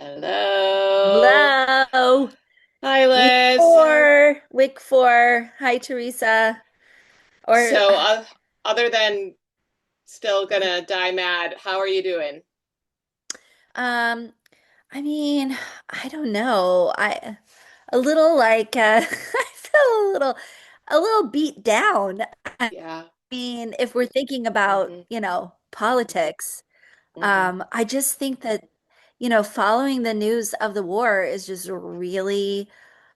Hello. Hello. Hi, Week Liz. four. Week four. Hi, Teresa. Or So, other than still gonna die mad, how are you doing? um, I mean, I don't know. I a little like I feel a little beat down. I Yeah. mean, if we're thinking about, Mm-hmm. politics, Mm-hmm. I just think that, following the news of the war is just really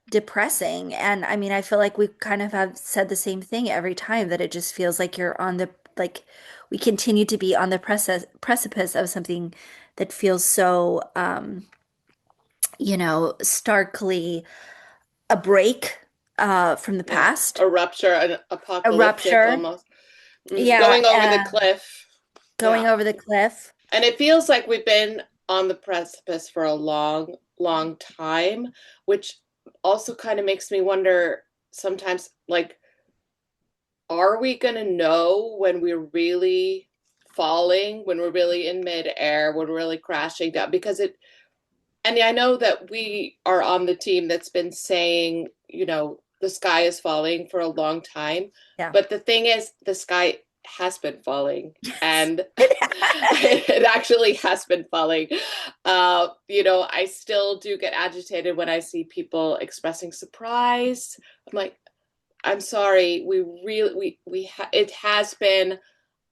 depressing. And I mean, I feel like we kind of have said the same thing every time that it just feels like you're on the like we continue to be on the precipice of something that feels so starkly a break from the Yeah. past, A rupture, an a apocalyptic rupture. almost. Yeah, Going over the cliff. going Yeah. over the cliff. And it feels like we've been on the precipice for a long, long time, which also kind of makes me wonder sometimes, like, are we going to know when we're really falling, when we're really in midair, when we're really crashing down? Because and I know that we are on the team that's been saying, the sky is falling for a long time. Yeah. But the thing is, the sky has been falling. Yes. And It has. it actually has been falling. I still do get agitated when I see people expressing surprise. I'm like, I'm sorry. We really it has been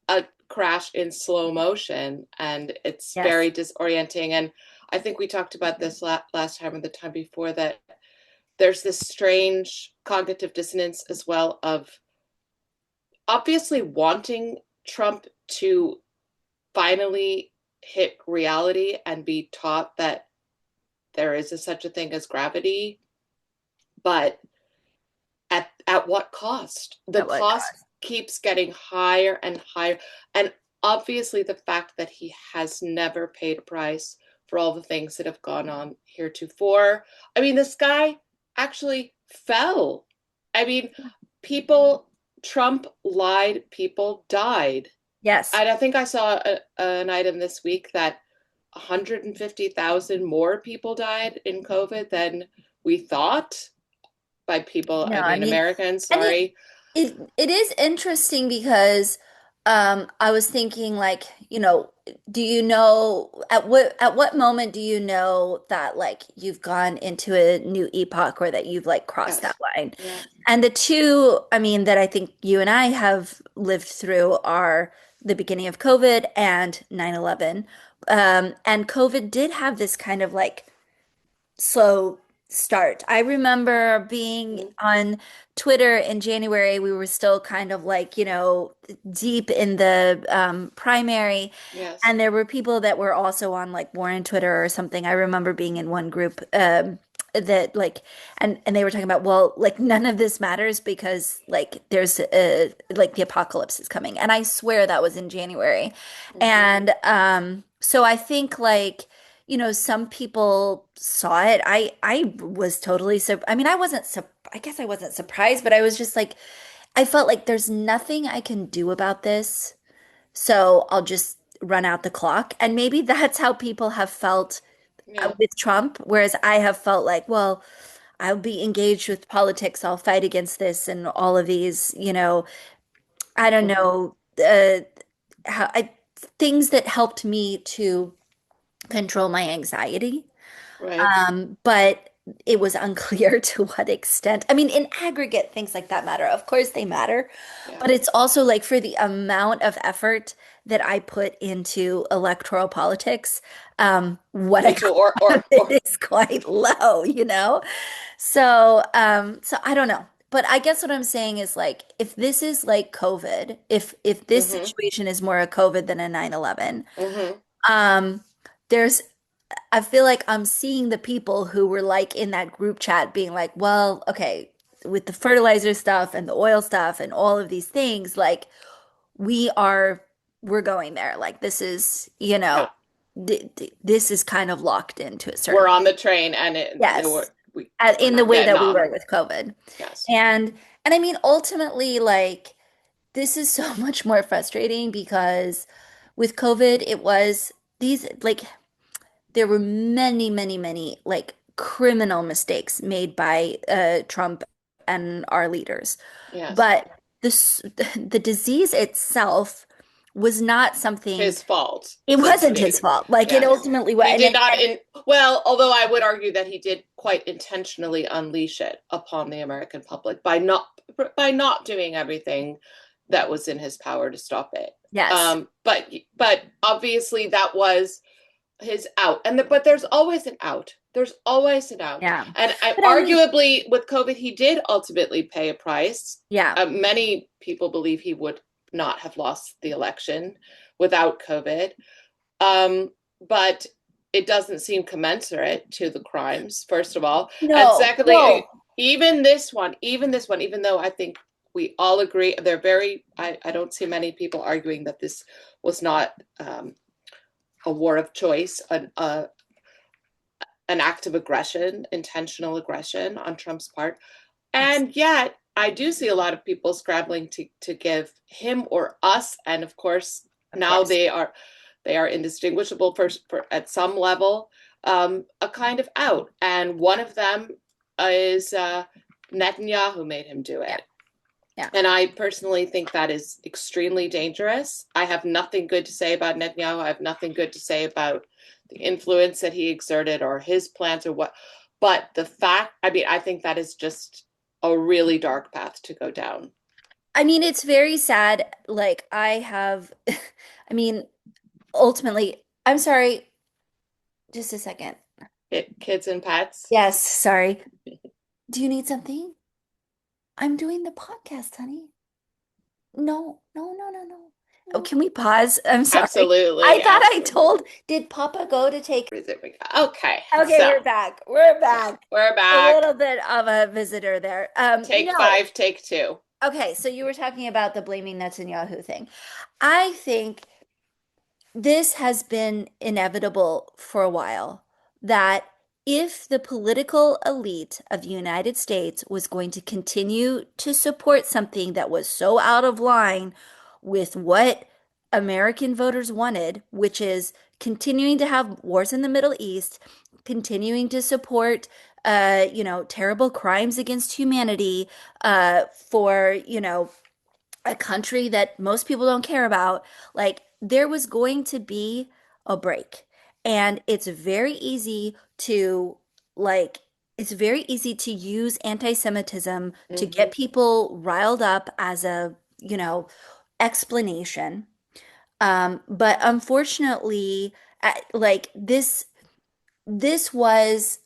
a crash in slow motion, and it's Yes. very disorienting. And I think we talked about this last time or the time before, that there's this strange cognitive dissonance as well of obviously wanting Trump to finally hit reality and be taught that there is such a thing as gravity, but at what cost? The At what cost cost? keeps getting higher and higher. And obviously, the fact that he has never paid a price for all the things that have gone on heretofore. I mean, the sky actually fell. I mean, people, Trump lied, people died. Yes. And I think I saw an item this week that 150,000 more people died in COVID than we thought, by people, No, I I mean mean, Americans, and it sorry. it it is interesting because I was thinking like, do you know at what moment do you know that like you've gone into a new epoch or that you've like crossed that Yes. line? Yeah. And the two, I mean, that I think you and I have lived through are the beginning of COVID and 9/11. And COVID did have this kind of like slow start. I remember being Mm-hmm. on Twitter in January. We were still kind of like, deep in the primary. Yes. And there were people that were also on like Warren Twitter or something. I remember being in one group that like and they were talking about, well, like none of this matters because like there's like the apocalypse is coming. And I swear that was in January. Mm-hmm. And so I think like some people saw it. I was totally I mean, I guess I wasn't surprised, but I was just like I felt like there's nothing I can do about this, so I'll just run out the clock. And maybe that's how people have felt Yeah. with Trump, whereas I have felt like, well, I'll be engaged with politics, I'll fight against this and all of these, I don't Mm-hmm. know, how I things that helped me to control my anxiety. Right. But it was unclear to what extent. I mean, in aggregate, things like that matter. Of course, they matter, Yeah. but it's also like for the amount of effort that I put into electoral politics, what I Me too. got Or out of or or it is quite low. So I don't know. But I guess what I'm saying is like if this is like COVID, if this mm-hmm. situation is more a COVID than a 9/11, Mm-hmm. um, there's I feel like I'm seeing the people who were like in that group chat being like, well, okay, with the fertilizer stuff and the oil stuff and all of these things, like we are, we're going there. Like this is, Yeah. this is kind of locked into a certain, We're on the train, and yes, we're in the not way getting that we off. were with COVID. Yes. And I mean, ultimately, like this is so much more frustrating because with COVID, it was these like there were many, many, many like criminal mistakes made by Trump and our leaders. Yes. But this the disease itself was not something, His fault, it so to wasn't his speak. fault. Like it Yes. ultimately was. He And did then, not well, although I would argue that he did quite intentionally unleash it upon the American public by not doing everything that was in his power to stop it. yes. But obviously that was his out, but there's always an out. There's always an out, Yeah. and But I mean, arguably with COVID, he did ultimately pay a price. yeah. Many people believe he would not have lost the election without COVID, but it doesn't seem commensurate to the crimes. First of all, and No, secondly, no. even though I think we all agree, they're very. I don't see many people arguing that this was not a war of choice, an act of aggression, intentional aggression on Trump's part. And yet, I do see a lot of people scrambling to give him or us, and of course, Of now course. they are indistinguishable for at some level, a kind of out. And one of them is Netanyahu made him do Yeah. it. Yeah. And I personally think that is extremely dangerous. I have nothing good to say about Netanyahu. I have nothing good to say about the influence that he exerted or his plans or what. But the fact, I mean, I think that is just a really dark path to go down. I mean, it's very sad. Like I have, I mean, ultimately, I'm sorry, just a second. Kids and pets. Yes, sorry. Do you need something? I'm doing the podcast, honey. No, no, no, no, no. Oh, can we pause? I'm sorry. I Absolutely, thought I absolutely. told, did Papa go to take? Okay, Okay, so we're back. We're yeah, back. we're A back. little bit of a visitor there. Take No. five, take two. Okay, so you were talking about the blaming Netanyahu thing. I think this has been inevitable for a while that if the political elite of the United States was going to continue to support something that was so out of line with what American voters wanted, which is continuing to have wars in the Middle East, continuing to support terrible crimes against humanity, for, a country that most people don't care about, like there was going to be a break. And like, it's very easy to use anti-Semitism to Mm-hmm. get people riled up as a, explanation. But unfortunately, like this was,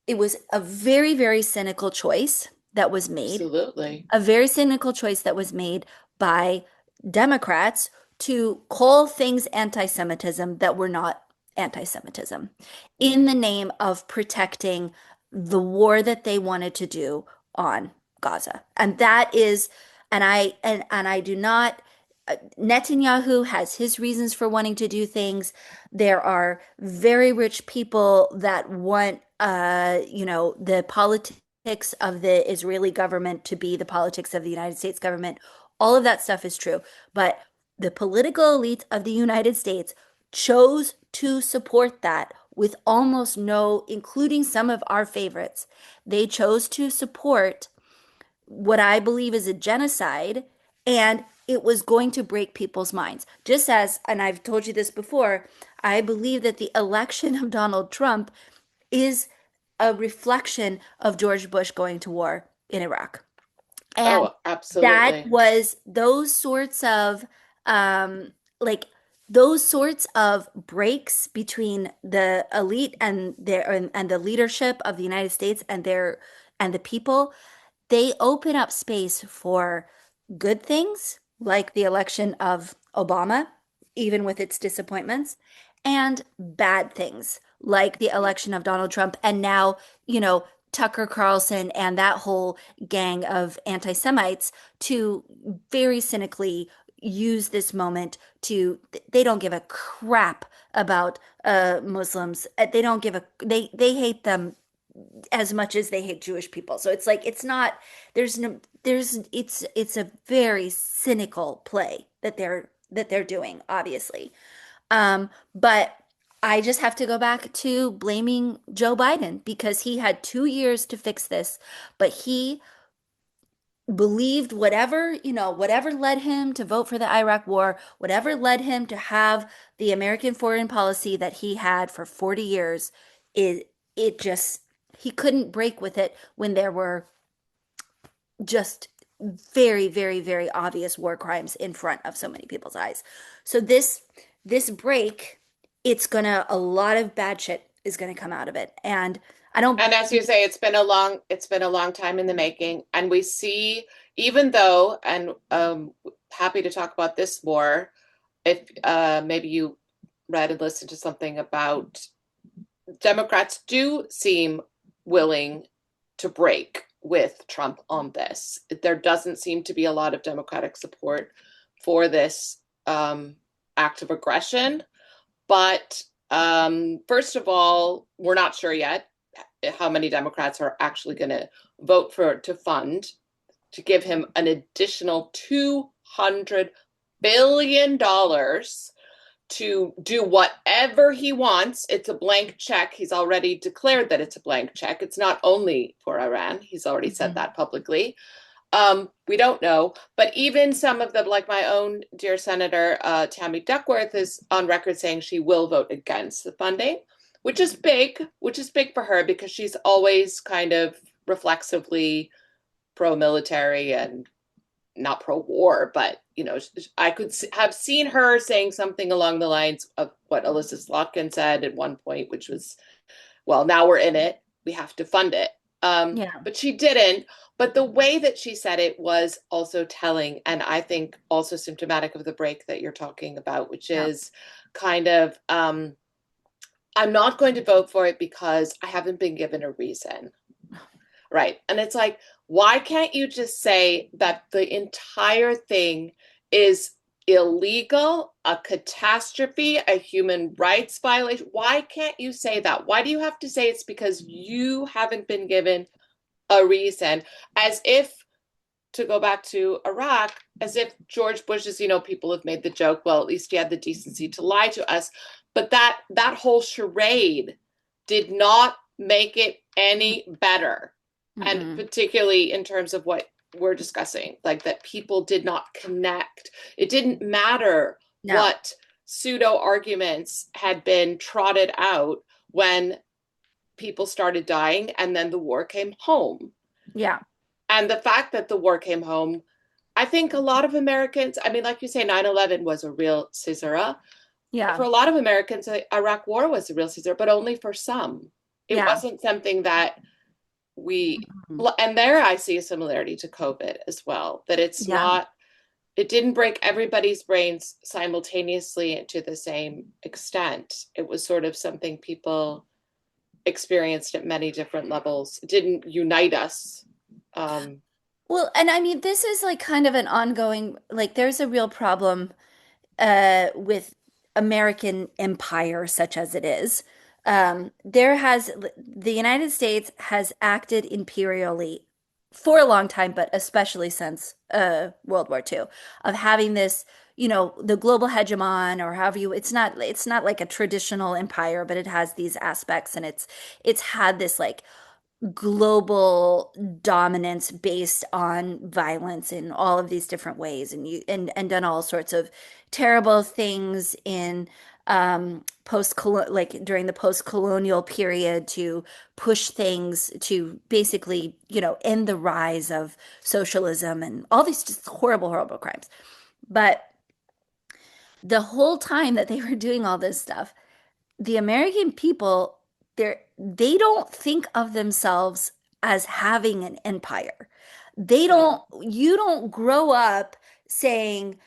it was a very, very cynical choice that was made, Absolutely. a very cynical choice that was made by Democrats to call things anti-Semitism that were not anti-Semitism in the name of protecting the war that they wanted to do on Gaza. And that is, and I do not, Netanyahu has his reasons for wanting to do things. There are very rich people that want, the politics of the Israeli government to be the politics of the United States government. All of that stuff is true. But the political elite of the United States chose to support that with almost no, including some of our favorites. They chose to support what I believe is a genocide, and it was going to break people's minds. Just as, and I've told you this before, I believe that the election of Donald Trump is a reflection of George Bush going to war in Iraq. And Oh, that absolutely. was those sorts of, like those sorts of breaks between the elite and the leadership of the United States and the people. They open up space for good things like the election of Obama, even with its disappointments, and bad things like the election of Donald Trump. And now, Tucker Carlson and that whole gang of anti Semites to very cynically use this moment to, they don't give a crap about Muslims. They don't give a, they hate them as much as they hate Jewish people. So it's like it's not, there's no, there's it's a very cynical play that they're doing, obviously. But I just have to go back to blaming Joe Biden because he had 2 years to fix this, but he believed whatever, whatever led him to vote for the Iraq war, whatever led him to have the American foreign policy that he had for 40 years, it just, he couldn't break with it when there were just very, very, very obvious war crimes in front of so many people's eyes. So this break, a lot of bad shit is gonna come out of it. And I don't. And as you say, it's been a long time in the making. And we see, even though, and happy to talk about this more, if maybe you read and listened to something about Democrats do seem willing to break with Trump on this. There doesn't seem to be a lot of Democratic support for this act of aggression. But first of all, we're not sure yet how many Democrats are actually going to vote to fund, to give him an additional $200 billion to do whatever he wants. It's a blank check. He's already declared that it's a blank check. It's not only for Iran. He's already said Mhm. that publicly. We don't know, but even some of them, like my own dear Senator Tammy Duckworth, is on record saying she will vote against the funding, which is big for her because she's always kind of reflexively pro-military and not pro-war, but I could have seen her saying something along the lines of what Alyssa Slotkin said at one point, which was, well, now we're in it, we have to fund it. Yeah. But she didn't. But the way that she said it was also telling, and I think also symptomatic of the break that you're talking about, which Yeah. is kind of, I'm not going to vote for it because I haven't been given a reason. Right. And it's like, why can't you just say that the entire thing is illegal, a catastrophe, a human rights violation? Why can't you say that? Why do you have to say it's because you haven't been given a reason? As if, to go back to Iraq, as if George Bush's, people have made the joke, well, at least he had the decency to lie to us. But that whole charade did not make it any better. And Mm-mm. particularly in terms of what we're discussing, like that people did not connect. It didn't matter No. what pseudo arguments had been trotted out when people started dying and then the war came home. Yeah. And the fact that the war came home, I think a lot of Americans, I mean, like you say, 9/11 was a real caesura. For Yeah. a lot of Americans, the Iraq war was a real caesura, but only for some. It Yeah. wasn't something that we, Mhm. and there I see a similarity to COVID as well, that it's Yeah. not, it didn't break everybody's brains simultaneously to the same extent. It was sort of something people experienced at many different levels. It didn't unite us. Um, Well, and I mean, this is like kind of an ongoing, like, there's a real problem with American empire, such as it is. The United States has acted imperially for a long time, but especially since World War II, of having this, the global hegemon, or however it's not like a traditional empire, but it has these aspects, and it's had this like global dominance based on violence in all of these different ways, and done all sorts of terrible things in post like during the post-colonial period to push things to basically end the rise of socialism and all these just horrible, horrible crimes. But the whole time that they were doing all this stuff, the American people, they don't think of themselves as having an empire. right. You don't grow up saying,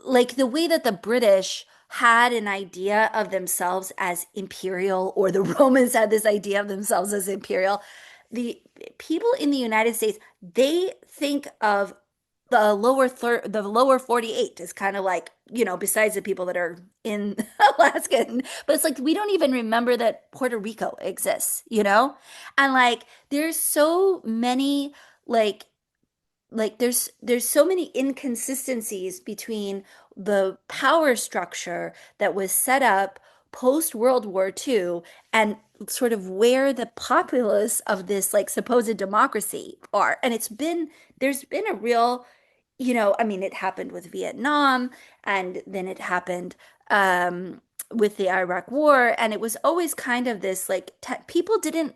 like the way that the British had an idea of themselves as imperial, or the Romans had this idea of themselves as imperial. The people in the United States, they think of the lower 48 is kind of like, besides the people that are in Alaska, but it's like we don't even remember that Puerto Rico exists. And like there's so many like there's so many inconsistencies between the power structure that was set up post World War II and sort of where the populace of this like supposed democracy are. And there's been a real, I mean, it happened with Vietnam and then it happened with the Iraq War. And it was always kind of this like people didn't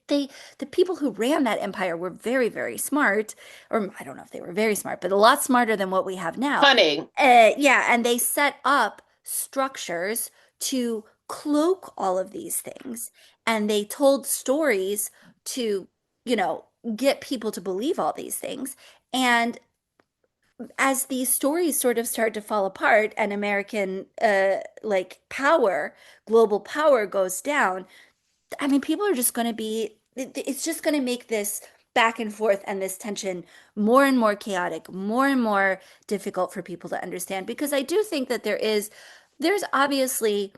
they the people who ran that empire were very, very smart, or I don't know if they were very smart, but a lot smarter than what we have now. Cunning. Yeah, and they set up structures to cloak all of these things, and they told stories to, you know, get people to believe all these things. And as these stories sort of start to fall apart and American like power, global power goes down, I mean, people are just going to it's just going to make this back and forth and this tension more and more chaotic, more and more difficult for people to understand. Because I do think that there's obviously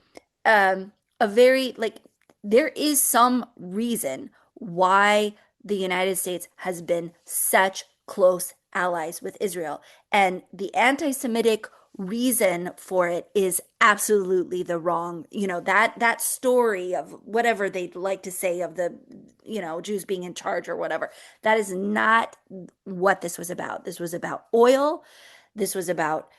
a very, like, there is some reason why the United States has been such close allies with Israel. And the anti-Semitic reason for it is absolutely the wrong, that story of whatever they'd like to say of the, Jews being in charge or whatever. That is not what this was about. This was about oil. This was about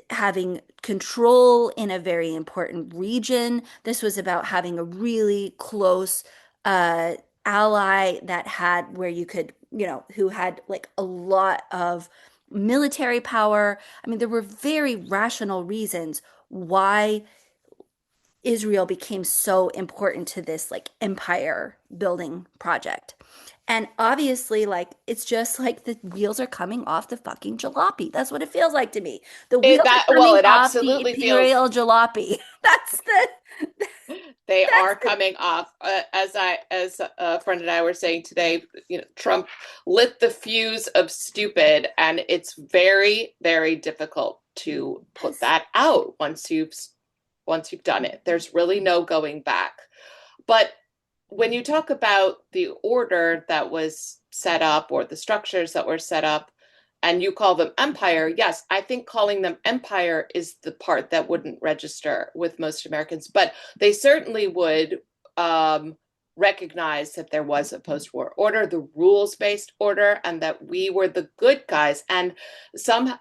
having control in a very important region. This was about having a really close uh, ally that had where you could, who had like a lot of military power. I mean, there were very rational reasons why Israel became so important to this like empire building project. And obviously, like, it's just like the wheels are coming off the fucking jalopy. That's what it feels like to me. The It wheels that are well, coming it off the absolutely feels imperial jalopy. they That's are coming off. As a friend and I were saying today, Trump lit the fuse of stupid, and it's very, very difficult to put yes. that out once you've done it. There's really no going back. But when you talk about the order that was set up or the structures that were set up, and you call them empire, yes, I think calling them empire is the part that wouldn't register with most Americans, but they certainly would recognize that there was a post-war order, the rules-based order, and that we were the good guys. And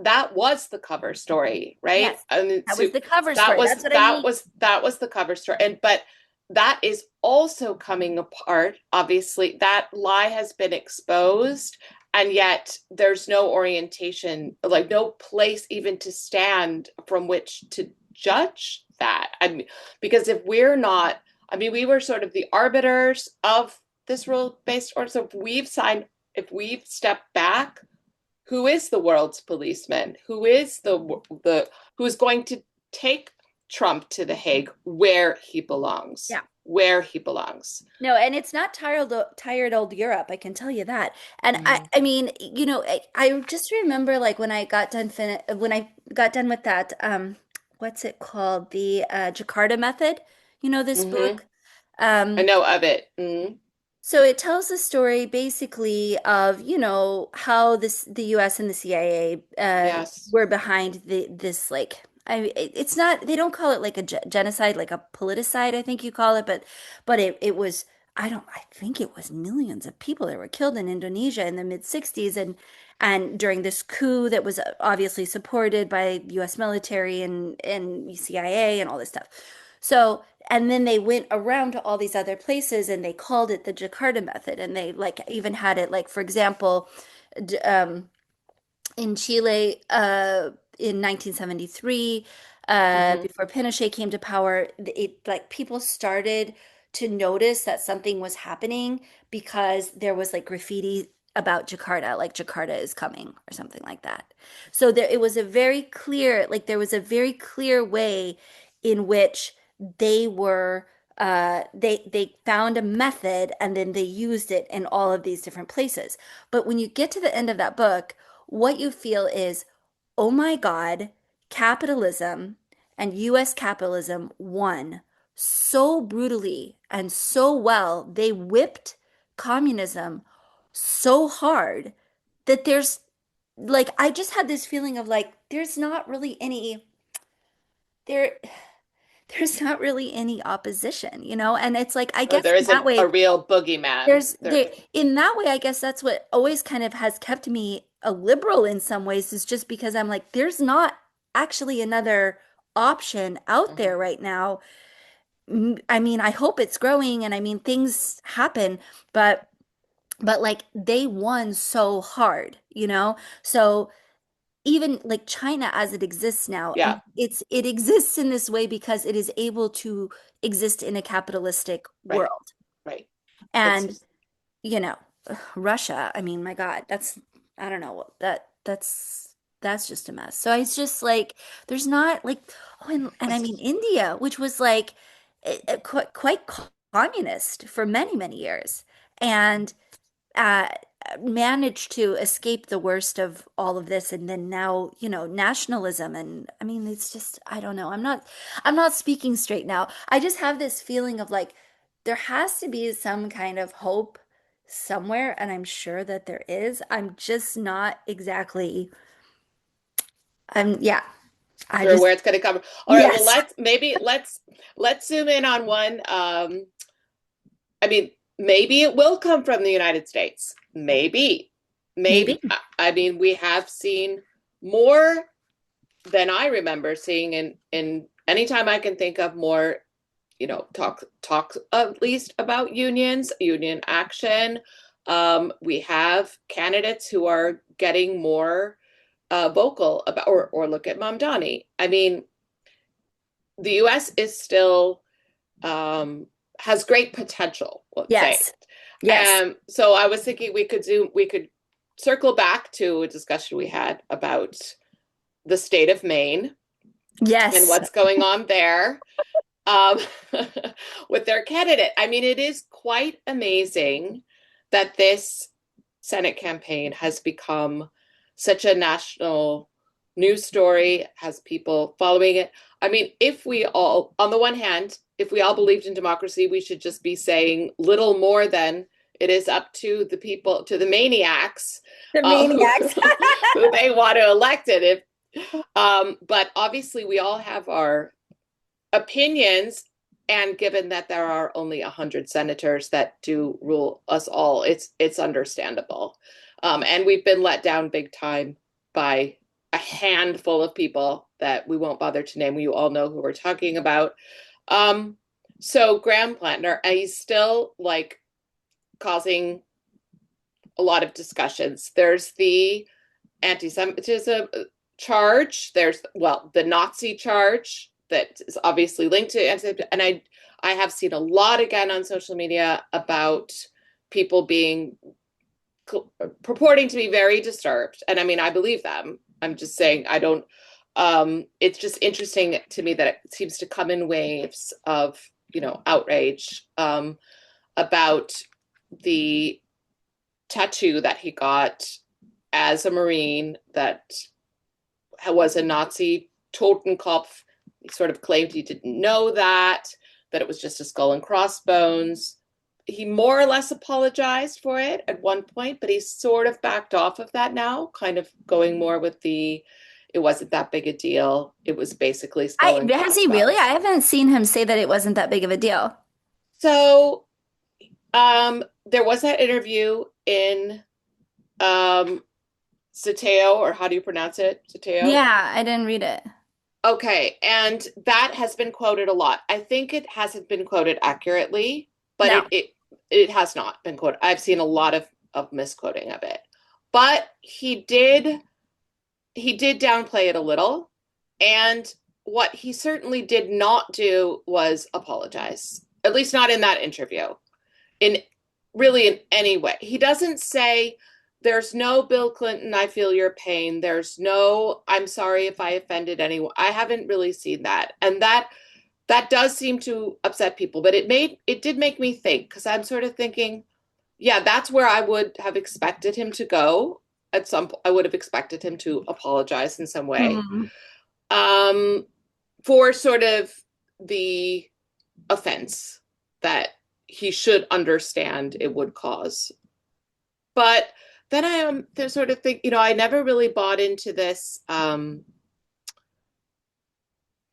that was the cover story, right? Yes. And That was so the cover that story. was That's what I that mean. was that was the cover story. And but that is also coming apart. Obviously, that lie has been exposed, and yet there's no orientation, like no place even to stand from which to judge that. I mean, because if we're not, I mean, we were sort of the arbiters of this rule-based order. So if we've stepped back, who is the world's policeman? Who's going to take Trump to The Hague where he belongs? Yeah. Where he belongs. No, and it's not tired old Europe, I can tell you that. And Mm-hmm. I mean, I just remember like when I got done with that, what's it called? The Jakarta method, this Mm-hmm. book. I Um, know of it. Mm-hmm. so it tells the story basically of, how the US and the CIA Yes. were behind this like it's not, they don't call it like a genocide, like a politicide, I think you call it, but it was, I think it was millions of people that were killed in Indonesia in the mid 60s, and during this coup that was obviously supported by US military and CIA and all this stuff. So, and then they went around to all these other places and they called it the Jakarta method. And they like even had it like, for example, in Chile in 1973, Mm-hmm. before Pinochet came to power, it like people started to notice that something was happening because there was like graffiti about Jakarta, like Jakarta is coming or something like that. So there, it was a very clear, like there was a very clear way in which they were they found a method and then they used it in all of these different places. But when you get to the end of that book, what you feel is, oh my God, capitalism and US capitalism won so brutally and so well. They whipped communism so hard that there's like, I just had this feeling of like, there's not really any, there. there's not really any opposition, you know? And it's like, I Or guess there in that isn't a way, real boogeyman. there's There, there in that way, I guess that's what always kind of has kept me a liberal in some ways, is just because I'm like, there's not actually another option out mhm. there right now. I mean, I hope it's growing, and I mean things happen, but like they won so hard, you know? So even like China as it exists now, I Yeah, mean, it exists in this way because it is able to exist in a capitalistic right, world. right. And, It's you know, Russia, I mean, my God, that's I don't know, that's just a mess. So it's just like there's not like, oh, and I mean India, which was like quite communist for many, many years. And uh, managed to escape the worst of all of this, and then now, you know, nationalism, and I mean, it's just, I don't know. I'm not speaking straight now. I just have this feeling of like there has to be some kind of hope somewhere, and I'm sure that there is. I'm just not exactly. Yeah. I sure just where it's going to come. All right, well yes. let's zoom in on one. I mean, maybe it will come from the United States. Maybe, Maybe. maybe. I mean, we have seen more than I remember seeing in any time I can think of, more, you know, talk at least about unions, union action. We have candidates who are getting more vocal about, or look at Mamdani. I mean, the U.S. is still has great potential. Let's say. Yes. Yes. So I was thinking we could circle back to a discussion we had about the state of Maine and Yes. what's going on there, um, with their candidate. I mean, it is quite amazing that this Senate campaign has become such a national news story, has people following it. I mean, if we all, on the one hand, if we all believed in democracy, we should just be saying little more than it is up to the people, to the maniacs, The who, maniacs. who they want to elect it. But obviously, we all have our opinions, and given that there are only 100 senators that do rule us all, it's understandable. And we've been let down big time by a handful of people that we won't bother to name. You all know who we're talking about. um so Graham Plantner, he's still like causing a lot of discussions. There's the anti-Semitism charge. There's, well, the Nazi charge that is obviously linked to anti, and I have seen a lot again on social media about people being purporting to be very disturbed, and I mean, I believe them. I'm just saying I don't. It's just interesting to me that it seems to come in waves of, you know, outrage about the tattoo that he got as a Marine that was a Nazi Totenkopf. He sort of claimed he didn't know that it was just a skull and crossbones. He more or less apologized for it at one point, but he's sort of backed off of that now, kind of going more with the, it wasn't that big a deal. It was basically skull and Has he really? I crossbones. haven't seen him say that it wasn't that big of a deal. So there was that interview in Sateo, or how do you pronounce it? Sateo. Yeah, I didn't read it. Okay, and that has been quoted a lot. I think it hasn't been quoted accurately, but No. it has not been quoted. I've seen a lot of misquoting of it. But he did downplay it a little, and what he certainly did not do was apologize. At least not in that interview. In really in any way. He doesn't say, there's no Bill Clinton, I feel your pain. There's no, I'm sorry if I offended anyone. I haven't really seen that. And that does seem to upset people, but it did make me think, because I'm sort of thinking, yeah, that's where I would have expected him to go. At some point, I would have expected him to apologize in some way. Hmm. Um, for sort of the offense that he should understand it would cause. But then I am there sort of think, you know, I never really bought into this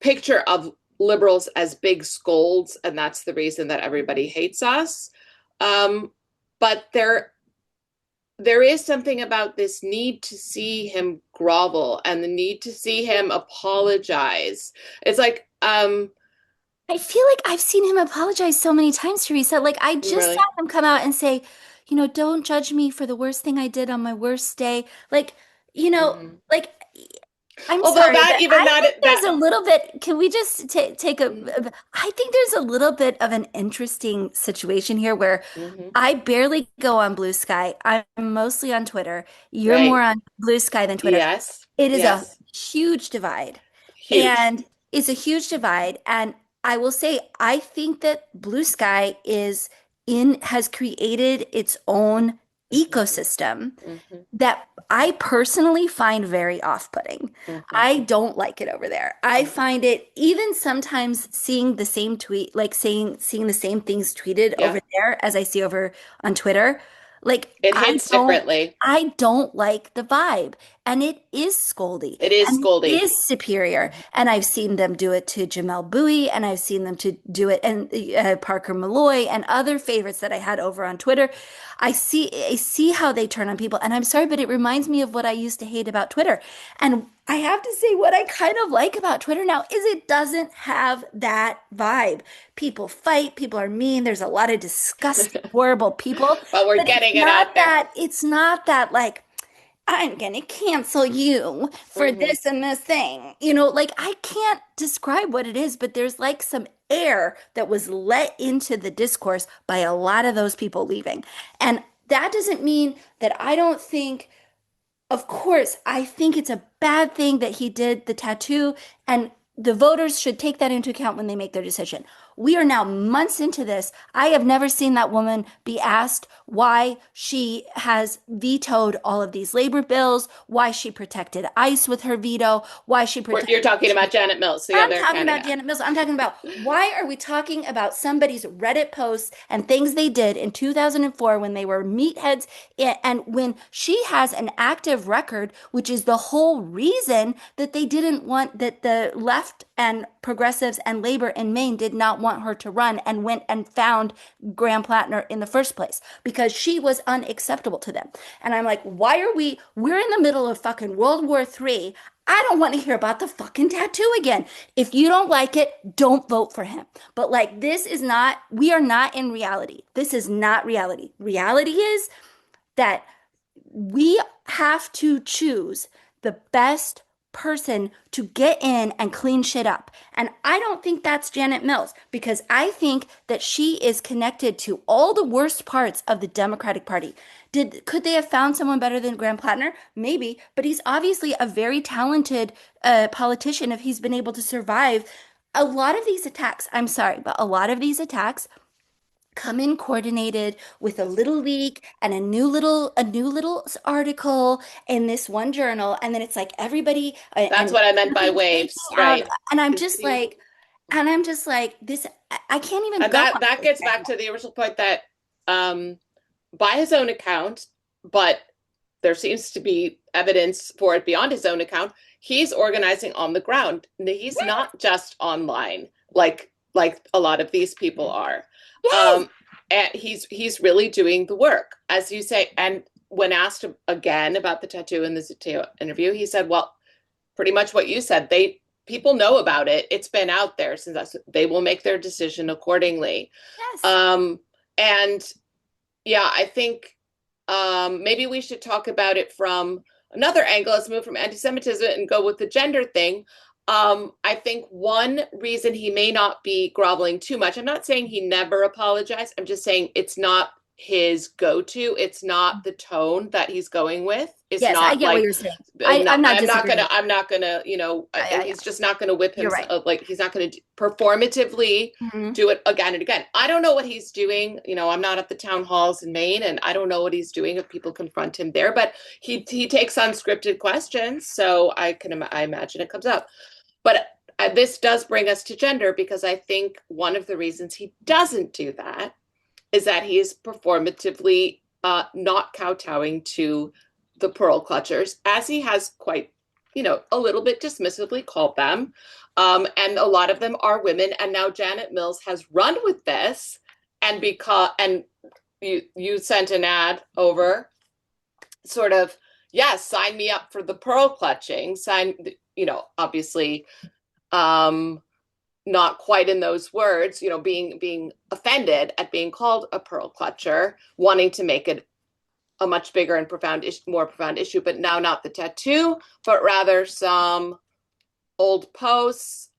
picture of liberals as big scolds, and that's the reason that everybody hates us. Um, but there is something about this need to see him grovel and the need to see him apologize. It's like, I feel like I've seen him apologize so many times, Teresa. Like I just saw really. him come out and say, don't judge me for the worst thing I did on my worst day. Like, you know, Mhm. like I'm Although sorry, that but even I think there's that a little bit. Can we just take mhm, I think there's a little bit of an interesting situation here where mhm. I barely go on Blue Sky. I'm mostly on Twitter. You're more Right. on Blue Sky than Twitter. Yes. It is a Yes. huge divide. Huge. And it's a huge divide. And I will say, I think that Blue Sky has created its own Mhm, ecosystem mhm, that I personally find very off-putting. mhm, I don't like it over there. I mhm. find it even sometimes seeing the same tweet, like seeing the same things tweeted over Yeah. there as I see over on Twitter. Like It hits differently. I don't like the vibe. And it is scoldy It is and it scoldy. is superior. Mhm. And I've seen them do it to Jamel Bowie and I've seen them to do it and Parker Malloy and other favorites that I had over on Twitter. I see how they turn on people. And I'm sorry, but it reminds me of what I used to hate about Twitter. And I have to say, what I kind of like about Twitter now is it doesn't have that vibe. People fight, people are mean, there's a lot of disgusting, horrible people, But we're but getting it out there. it's not that like I'm gonna cancel you for Hmm. this and this thing. Like I can't describe what it is, but there's like some air that was let into the discourse by a lot of those people leaving. And that doesn't mean that I don't think of course, I think it's a bad thing that he did the tattoo, and the voters should take that into account when they make their decision. We are now months into this. I have never seen that woman be asked why she has vetoed all of these labor bills, why she protected ICE with her veto, why she You're protected talking about Janet Mills, the I'm other talking about candidate. Janet Mills. I'm talking about why are we talking about somebody's Reddit posts and things they did in 2004 when they were meatheads and when she has an active record, which is the whole reason that they didn't want that the left and progressives and labor in Maine did not want her to run and went and found Graham Plattner in the first place because she was unacceptable to them. And I'm like, we're in the middle of fucking World War III. I don't want to hear about the fucking tattoo again. If you don't like it, don't vote for him. But like, we are not in reality. This is not reality. Reality is that we have to choose the best person to get in and clean shit up. And I don't think that's Janet Mills because I think that she is connected to all the worst parts of the Democratic Party. Could they have found someone better than Graham Plattner? Maybe, but he's obviously a very talented politician if he's been able to survive a lot of these attacks. I'm sorry, but a lot of these attacks come in coordinated with a little leak and a new little article in this one journal and then it's like everybody That's and what I meant by everybody's taking waves, out right? and I'm Because just like and I'm just like this I can't even and go that on this gets back anymore. to the original point that um, by his own account, but there seems to be evidence for it beyond his own account. He's organizing on the ground. He's not just online like a lot of these people are. Yes. Um, and he's really doing the work, as you say. And when asked again about the tattoo in the Zateo interview, he said, "Well, pretty much what you said. People know about it. It's been out there since they will make their decision accordingly." Yes. Um, and yeah, I think maybe we should talk about it from another angle. Let's move from anti-Semitism and go with the gender thing. I think one reason he may not be groveling too much, I'm not saying he never apologized. I'm just saying it's not his go-to. It's not the tone that he's going with. It's Yes, I not get what like you're saying. I'm not disagreeing. I'm not gonna, and Yeah, he's just not gonna whip you're right. himself. Like he's not gonna performatively Mhm. do it again and again. I don't know what he's doing. I'm not at the town halls in Maine, and I don't know what he's doing if people confront him there. But he takes unscripted questions, so I imagine it comes up. But this does bring us to gender because I think one of the reasons he doesn't do that is that he is performatively not kowtowing to the pearl clutchers, as he has quite, a little bit dismissively called them. And a lot of them are women. And now Janet Mills has run with this, and you sent an ad over, sort of, yes, sign me up for the pearl clutching, obviously, um, not quite in those words, being offended at being called a pearl clutcher, wanting to make it a much bigger and more profound issue, but now not the tattoo, but rather some old posts.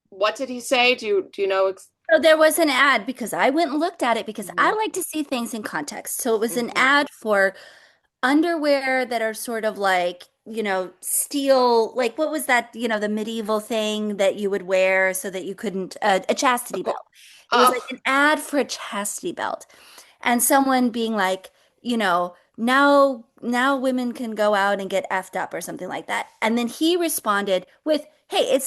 What did he say? Do you know? So there was an ad because I went and looked at it because I Mm-hmm. like to see things in context. So it was an Mm-hmm. ad for underwear that are sort of like, steel, like what was that, the medieval thing that you would wear so that you couldn't, a chastity belt. It was like Oh, an ad for a chastity belt. And someone being like, now women can go out and get effed up or something like that. And then he responded with, "Hey,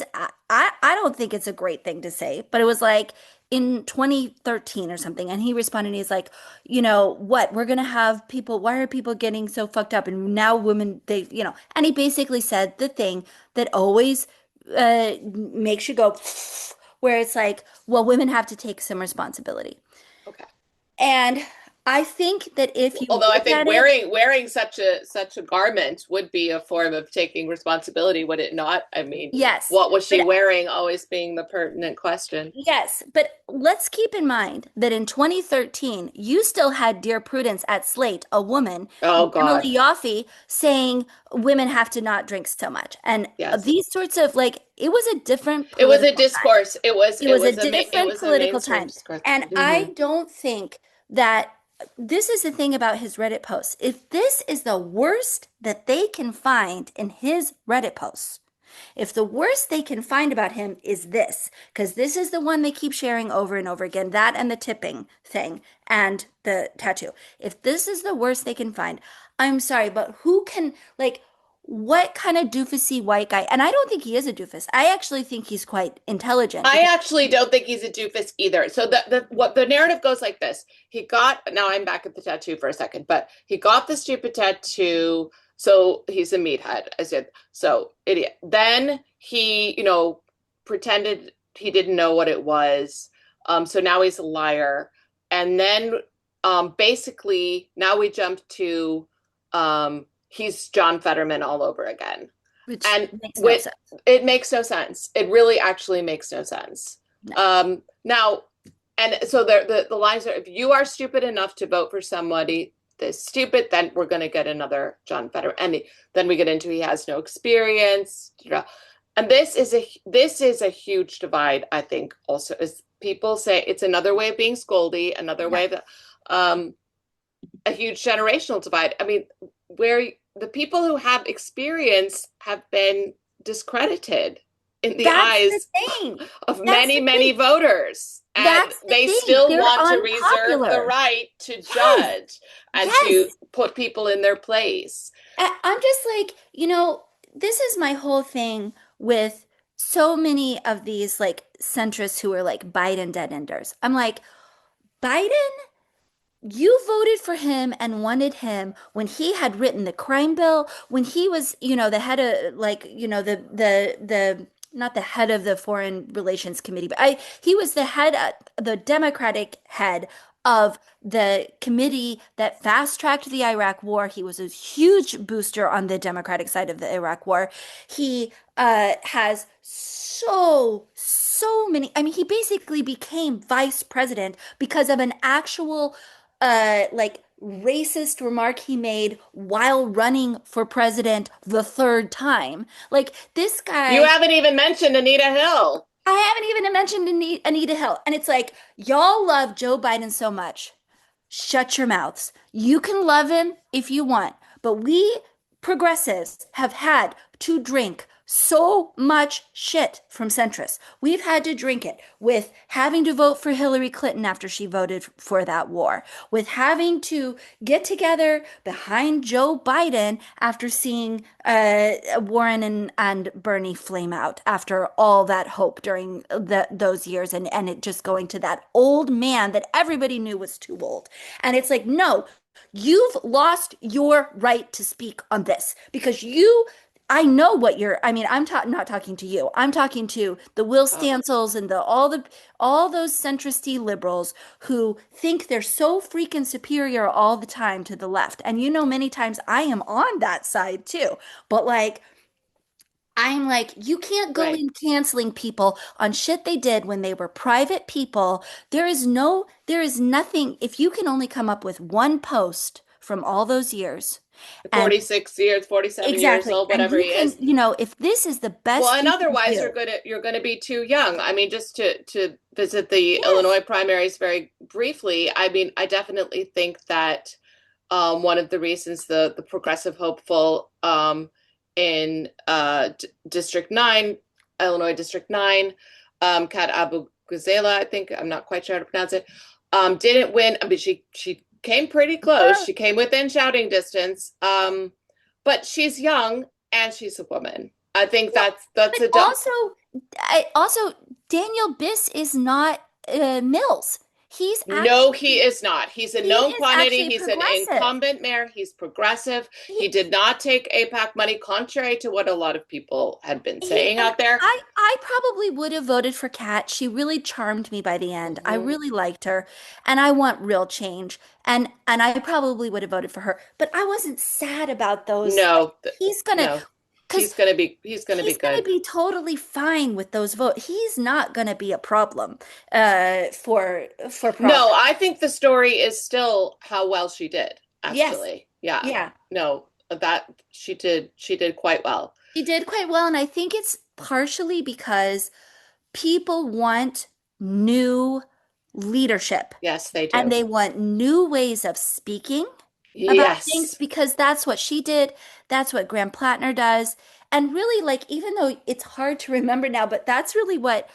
I don't think it's a great thing to say," but it was like in 2013 or something. And he responded, and he's like, what? We're gonna have people, why are people getting so fucked up? And now women, and he basically said the thing that always makes you go, where it's like, well, women have to take some responsibility. okay. And I think that if you Although I look think at it, wearing such a garment would be a form of taking responsibility, would it not? I mean, yes, what was but she wearing? Always being the pertinent question. yes, but let's keep in mind that in 2013, you still had Dear Prudence at Slate, a woman, Oh Emily God, Yoffe, saying women have to not drink so much. And yes. these sorts of like, it was a different It was a political time. discourse. It was It it was a was it different was a political mainstream time. discourse. And Mm-hmm. I don't think that this is the thing about his Reddit posts. If this is the worst that they can find in his Reddit posts, if the worst they can find about him is this, because this is the one they keep sharing over and over again, that and the tipping thing and the tattoo. If this is the worst they can find, I'm sorry, but who can, like, what kind of doofusy white guy? And I don't think he is a doofus. I actually think he's quite intelligent I because, actually don't think he's a doofus either. So the narrative goes like this. He got Now I'm back at the tattoo for a second, but he got the stupid tattoo. So he's a meathead. I said, so idiot. Then he, pretended he didn't know what it was. So now he's a liar. And then basically now we jump to he's John Fetterman all over again. which And makes no with sense. it makes no sense. It really actually makes no sense. No. Now, and so the lines are: if you are stupid enough to vote for somebody this stupid, then we're going to get another John Fetterman. And then we get into he has no experience. And this is a huge divide. I think also, as people say, it's another way of being scoldy, another Yeah. way that a huge generational divide. I mean, where the people who have experience have been discredited in the That's the eyes thing. of That's many, the many thing. voters. And That's the they thing. still They're want to reserve the unpopular. right to Yes. judge and to Yes. put people in their place. I'm just like, this is my whole thing with so many of these like centrists who are like Biden dead enders. I'm like, Biden, you voted for him and wanted him when he had written the crime bill, when he was, the head of like, the not the head of the Foreign Relations Committee, but he was the head, the Democratic head of the committee that fast-tracked the Iraq War. He was a huge booster on the Democratic side of the Iraq War. He has so many. I mean, he basically became vice president because of an actual like racist remark he made while running for president the third time. Like this You guy, haven't even mentioned Anita Hill. I haven't even mentioned Anita Hill. And it's like, y'all love Joe Biden so much. Shut your mouths. You can love him if you want, but we progressives have had to drink so much shit from centrists. We've had to drink it with having to vote for Hillary Clinton after she voted for that war, with having to get together behind Joe Biden after seeing Warren and Bernie flame out after all that hope during those years, and it just going to that old man that everybody knew was too old. And it's like, no, you've lost your right to speak on this because you I know what you're, I mean, not talking to you. I'm talking to the Will Oh, Stancils and all those centristy liberals who think they're so freaking superior all the time to the left. And you know, many times I am on that side too. But like, I'm like, you can't go right. in canceling people on shit they did when they were private people. There is nothing. If you can only come up with one post from all those years, and 46 years, 47 years exactly, old, and whatever you he can, is. you know, if this is the Well, best and you can otherwise do, you're gonna be too young. I mean, just to visit the yes, Illinois primaries very briefly, I mean, I definitely think that one of the reasons the progressive hopeful in District 9, Illinois District 9, Kat Abu Ghazala, I think, I'm not quite sure how to pronounce it, didn't win. I mean, she came pretty close. sure. She came within shouting distance, but she's young and she's a woman. I think Well, that's but a also, also Daniel Biss is not Mills. He's No, he actually is not. He's a he known is quantity. actually He's an progressive. incumbent mayor. He's progressive. He, He did not take APAC money, contrary to what a lot of people had been he saying and out there. I probably would have voted for Kat. She really charmed me by the end. I Mhm. really liked her, and I want real change. And I probably would have voted for her. But I wasn't sad about those. Like No, he's gonna, no, because he's gonna be he's gonna good. be totally fine with those votes. He's not gonna be a problem for No, progress. I think the story is still how well she did, Yes. actually. Yeah. Yeah. No, that she did quite well. She did quite well, and I think it's partially because people want new leadership Yes, they and do. they want new ways of speaking about things Yes, because that's what she did. That's what Graham Plattner does. And really, like, even though it's hard to remember now, but that's really what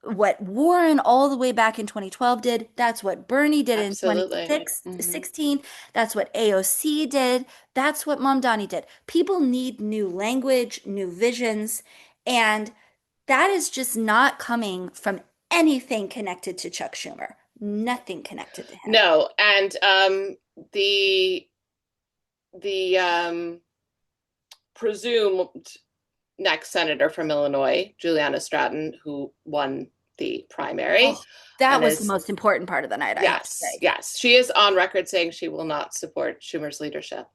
Warren all the way back in 2012 did. That's what Bernie did in absolutely. Hmm. 2016. That's what AOC did. That's what Mamdani did. People need new language, new visions, and that is just not coming from anything connected to Chuck Schumer. Nothing connected to him. No, and the the presumed next senator from Illinois, Juliana Stratton, who won the primary, Oh, that and was the is most important part of the night, I have to yes, say. yes, she is on record saying she will not support Schumer's leadership.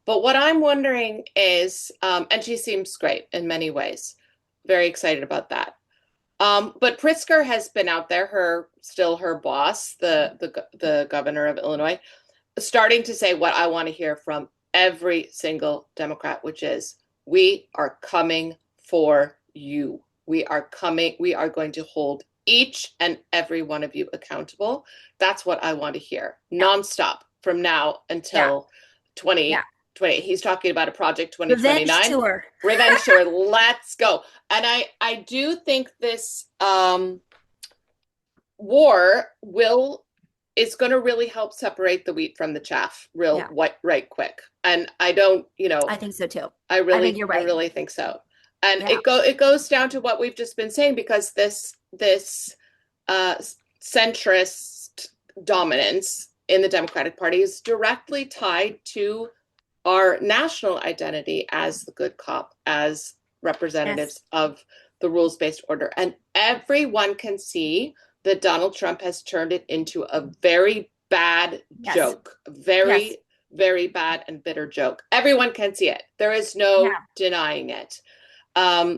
But what I'm wondering is, and she seems great in many ways, very excited about that. But Pritzker has been out there, her boss, the governor of Illinois, starting to say what I want to hear from every single Democrat, which is we are coming for you. We are coming, we are going to hold each and every one of you accountable. That's what I want to hear Yeah, nonstop from now yeah, until yeah. 2020. He's talking about a project Revenge 2029. tour. Revenge tour. Let's go. And I do think this war will is going to really help separate the wheat from the chaff real Yeah, right quick. And I don't, I think so too. I I think really you're I right. really think so. And Yeah. it goes down to what we've just been saying, because this uh centrist dominance in the Democratic Party is directly tied to our national identity as the good cop, as Yes. representatives of the rules based order. And everyone can see that Donald Trump has turned it into a very bad Yes. joke, Yes. very, very bad and bitter joke. Everyone can see it. There is no Yeah. denying it.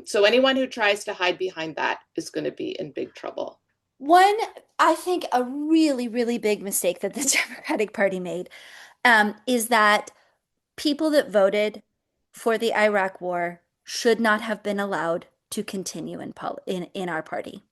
So anyone who tries to hide behind that is going to be in big trouble. One, I think a really, really big mistake that the Democratic Party made is that people that voted for the Iraq War should not have been allowed to continue in our party.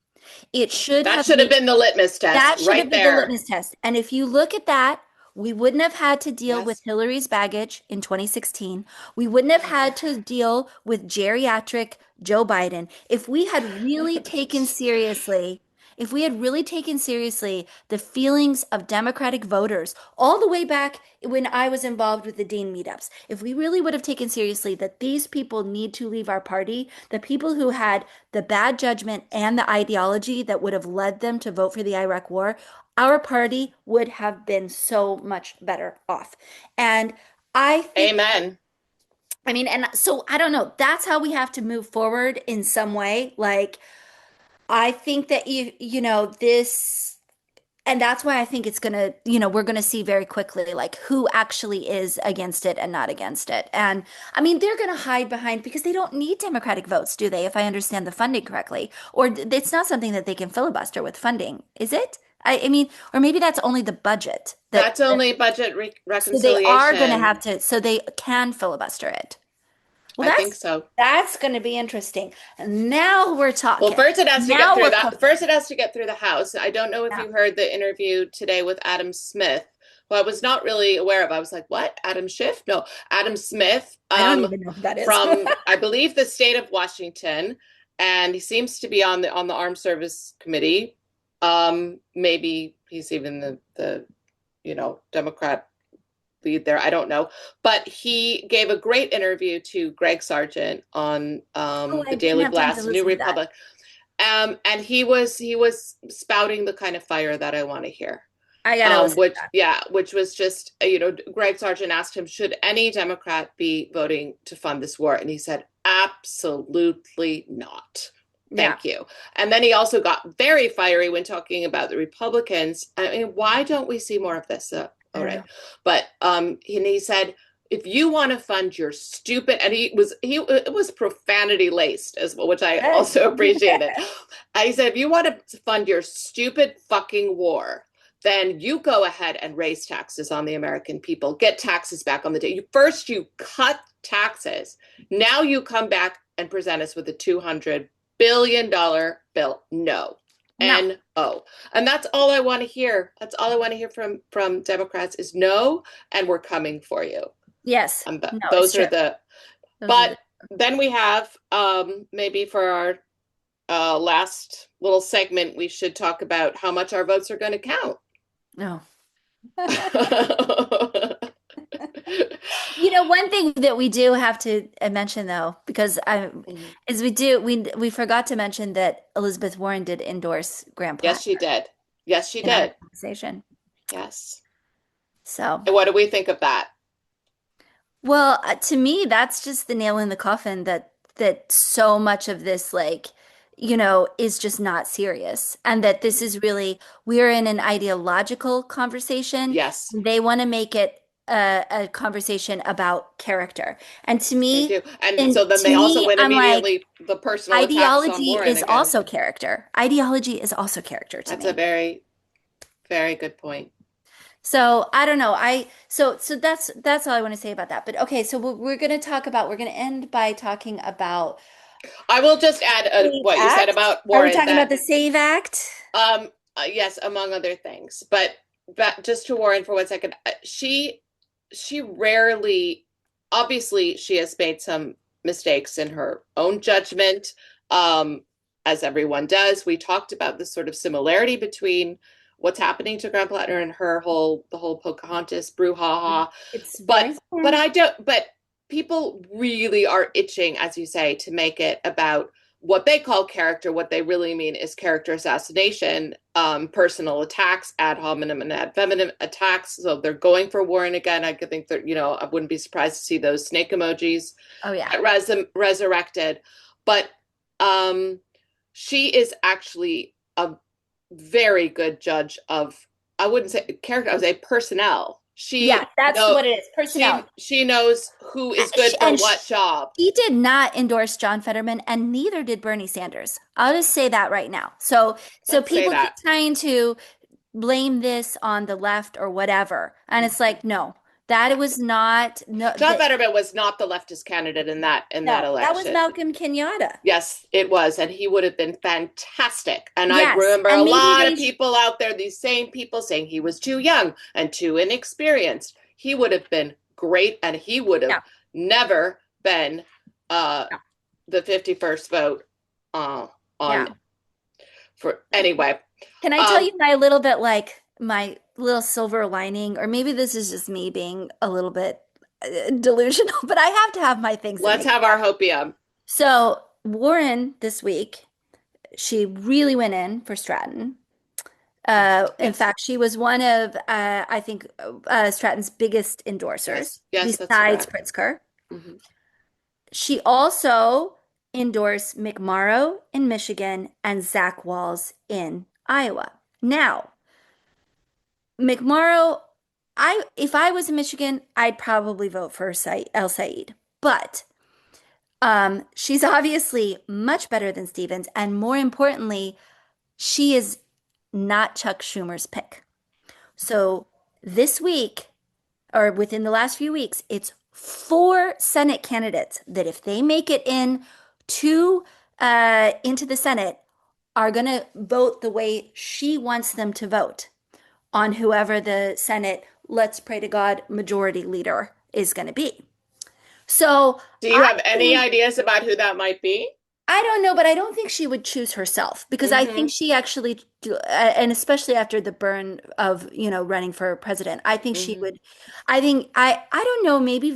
It should That have should have made been the litmus test that should have right been the there. litmus test. And if you look at that, we wouldn't have had to deal with Yes. Hillary's baggage in 2016. We wouldn't have had to deal with geriatric Joe Biden. If we had really taken seriously the feelings of Democratic voters all the way back when I was involved with the Dean meetups, if we really would have taken seriously that these people need to leave our party, the people who had the bad judgment and the ideology that would have led them to vote for the Iraq War, our party would have been so much better off. And I think Amen. I mean, and so I don't know. That's how we have to move forward in some way. Like, I think that this, and that's why I think it's gonna, we're gonna see very quickly like who actually is against it and not against it. And I mean, they're gonna hide behind because they don't need Democratic votes, do they? If I understand the funding correctly, or it's not something that they can filibuster with funding, is it? I mean, or maybe that's only the budget That's only budget so they are gonna reconciliation. have to, so they can filibuster it. Well, I think so. that's going to be interesting. Now we're Well, talking. first it has to get Now through we're that. cooking. First, it has to get through the House. I don't know if Yeah. you heard the interview today with Adam Smith, who I was not really aware of. I was like, "What? Adam Schiff? No, Adam Smith, I don't even know who that is. from I believe the state of Washington, and he seems to be on the Armed Service Committee. Maybe he's even the Democrat lead there. I don't know, but he gave a great interview to Greg Sargent on Oh, I the didn't Daily have time to Blast, New listen to that. Republic, and he was spouting the kind of fire that I want to hear. I gotta listen to Which that. yeah, which was just Greg Sargent asked him, should any Democrat be voting to fund this war, and he said, absolutely not. Yeah, Thank you. And then he also got very fiery when talking about the Republicans. I mean, why don't we see more of this? I All don't right, know. but and he said, if you want to fund your stupid, and he it was profanity laced as well, which I Good. also appreciated. He said, if you want to fund your stupid fucking war, then you go ahead and raise taxes on the American people. Get taxes back on the day. First, you cut taxes. Now you come back and present us with a $200 billion bill. No. No. No. And that's all I want to hear. That's all I want to hear from Democrats is no, and we're coming for you. Yes. No, it's Those are true. the, Those are but the. then we have maybe for our last little segment, we should talk about how much our votes are going to count. No. Mm-hmm. One thing that we do have to mention though, because is we forgot to mention that Elizabeth Warren did endorse Graham Yes, Platt she did. Yes, she in our did. conversation. Yes. So. And what do we think of that? Well, to me, that's just the nail in the coffin that so much of this, like, is just not serious. And that this is really, we're in an ideological conversation. Yes, They want to make it a conversation about character. And they do. And and so then to they also me, went I'm like, immediately the personal attacks on ideology Warren is again. also character. Ideology is also character to That's a me. very, very good point. So I don't know. So that's all I want to say about that. But okay, so we're going to we're going to end by talking about I will just add Save what you said Act. about Are we Warren talking about that the Save Act? yes, among other things. But just to Warren for 1 second, she rarely, obviously, she has made some mistakes in her own judgment, as everyone does. We talked about the sort of similarity between what's happening to Graham Plattner and the whole Pocahontas brouhaha. It's But very but similar. I don't. But people really are itching, as you say, to make it about what they call character. What they really mean is character assassination, personal attacks, ad hominem and ad feminine attacks. So they're going for Warren again. I could think that I wouldn't be surprised to see those snake emojis Oh yeah. resurrected. But um, she is actually a very good judge of, I wouldn't say character, I would say personnel. Yeah, that's what it is. Personnel. She knows who is good She, for and what job. she did not endorse John Fetterman, and neither did Bernie Sanders. I'll just say that right now. So Let's say people keep that. trying to blame this on the left or whatever, and it's like, no, that was not no John that Fetterman was not the leftist candidate in that no, that was election. Malcolm Kenyatta. Yes, it was, and he would have been fantastic. And I Yes, remember a and maybe lot of people out there, these same people, saying he was too young and too inexperienced. He would have been great, and he would have yeah, never been yeah, the 51st vote yeah. on for anyway. Can I tell Um, you my little bit like my little silver lining, or maybe this is just me being a little bit delusional, but I have to have my things that let's make me have our happy. hopium. So Warren this week, she really went in for Stratton. In Yes, fact, she was one of I think Stratton's biggest endorsers, yes, that's besides correct. Pritzker. Mhm. She also endorsed McMorrow in Michigan and Zach Walz in Iowa. Now, McMorrow, if I was in Michigan, I'd probably vote for El Said. But she's obviously much better than Stevens, and more importantly, she is not Chuck Schumer's pick. So this week, or within the last few weeks, it's four Senate candidates that if they make it into the Senate, are going to vote the way she wants them to vote on whoever the Senate, let's pray to God, majority leader is going to be. So Do you I have any think ideas about who that might be? I don't know, but I don't think she would choose herself because I think Mm-hmm. she actually, and especially after the burn of, running for president, I think she Mm-hmm. would. I don't know, maybe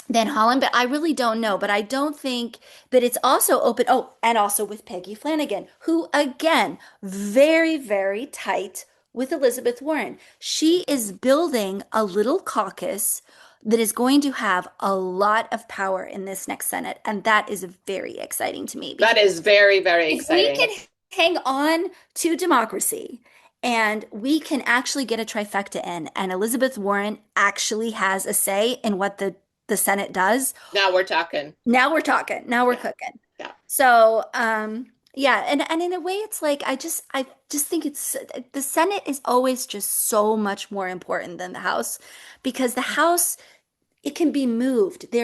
Van Hollen, but I really don't know. But I don't think that it's also open. Oh, and also with Peggy Flanagan, who again, very, very tight with Elizabeth Warren. She is building a little caucus that is going to have a lot of power in this next Senate. And that is very exciting to me because That is very, very if we exciting. can hang on to democracy and we can actually get a trifecta in, and Elizabeth Warren actually has a say in what the Senate does, Now we're talking. now we're talking. Now we're Yeah, cooking. yeah. So, yeah, and in a way, it's like I just think it's the Senate is always just so much more important than the House because the House it can be moved. The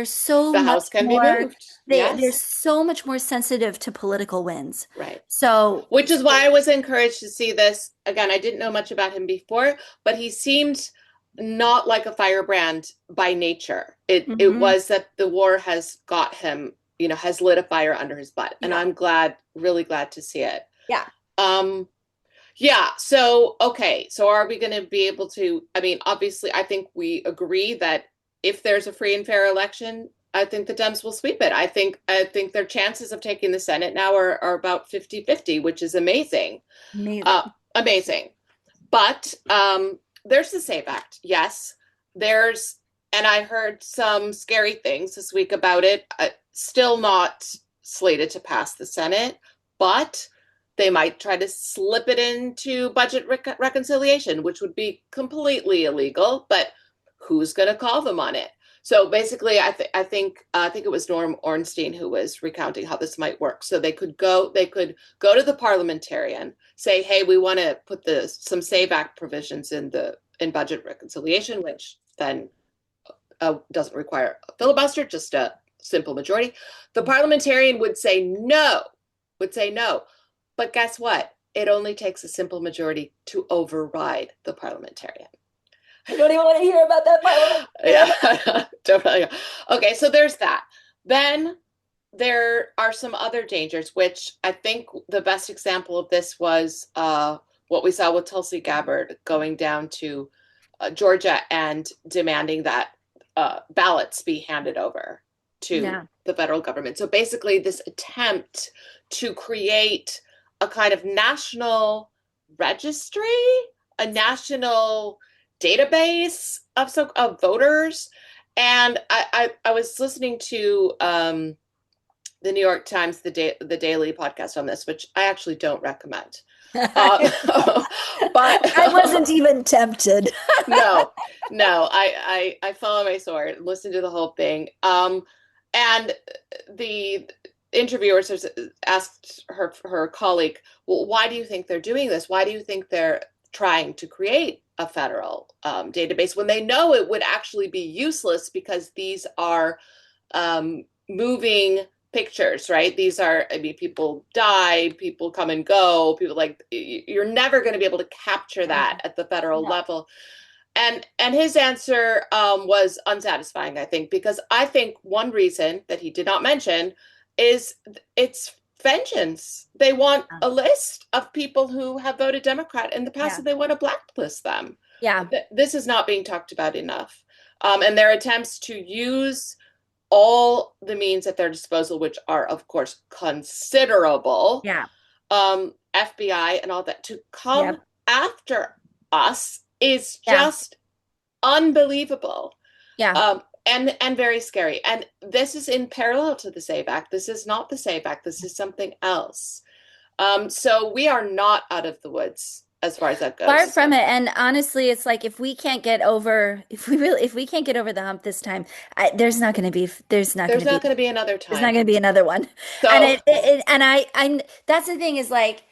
house can be moved. They're Yes, so much more sensitive to political wins. right. So Which is why I was encouraged to see this. Again, I didn't know much about him before, but he seemed not like a firebrand by nature. It mhm. was that the war has got him, has lit a fire under his butt. And Yeah, I'm glad, really glad to see it. yeah, Um, yeah, so okay, so are we going to be able to, I mean, obviously I think we agree that if there's a free and fair election, I think the Dems will sweep it. I think their chances of taking the Senate now are about 50-50, which is amazing. amazing. Amazing. But there's the SAVE Act. Yes. There's, and I heard some scary things this week about it. Still not slated to pass the Senate, but they might try to slip it into budget reconciliation, which would be completely illegal. But who's going to call them on it? So basically, I think it was Norm Ornstein who was recounting how this might work. So they could go to the parliamentarian, say, hey, we want to put some SAVE Act provisions in budget reconciliation, which then doesn't require a filibuster, just a simple majority. The parliamentarian would say no. But guess what? It only takes a simple majority to override the parliamentarian. I don't even want to hear about that parliamentarian. Yeah, definitely. Okay, so there's that. Then there are some other dangers, which I think the best example of this was what we saw with Tulsi Gabbard going down to Georgia and demanding that ballots be handed over to Yeah, the federal government. So basically, this attempt to create a kind of national registry, a national database of voters. And I was listening to the New York Times, the daily podcast on this, which I actually don't recommend. Um, I but wasn't even tempted. no, no, I fell on my sword and listened to the whole thing. And the interviewers asked her colleague, well, why do you think they're doing this? Why do you think they're trying to create a federal database when they know it would actually be useless because these are moving pictures, right? These are, I mean, people die, people come and go, people like, you're never going to be able to capture that No, at the federal no. level. And his answer was unsatisfying, I think, because I think one reason that he did not mention is it's vengeance. They want a list of people who have voted Democrat in the past, Yeah, and they want to blacklist them. yeah, This is not being talked about enough. And their attempts to use all the means at their disposal, which are, of course, considerable, yeah, FBI and all that, to yeah, come after us is yeah, just unbelievable. yeah. and very scary. And this is in parallel to the Save Act. This is not the Save Act. This is something else. So we are not out of the woods as far as that Far goes. from it. And honestly, it's like if we can't get over, if we can't get over the hump this time, There's not going to be another there's not time. going to be another one. And So and that's the thing is like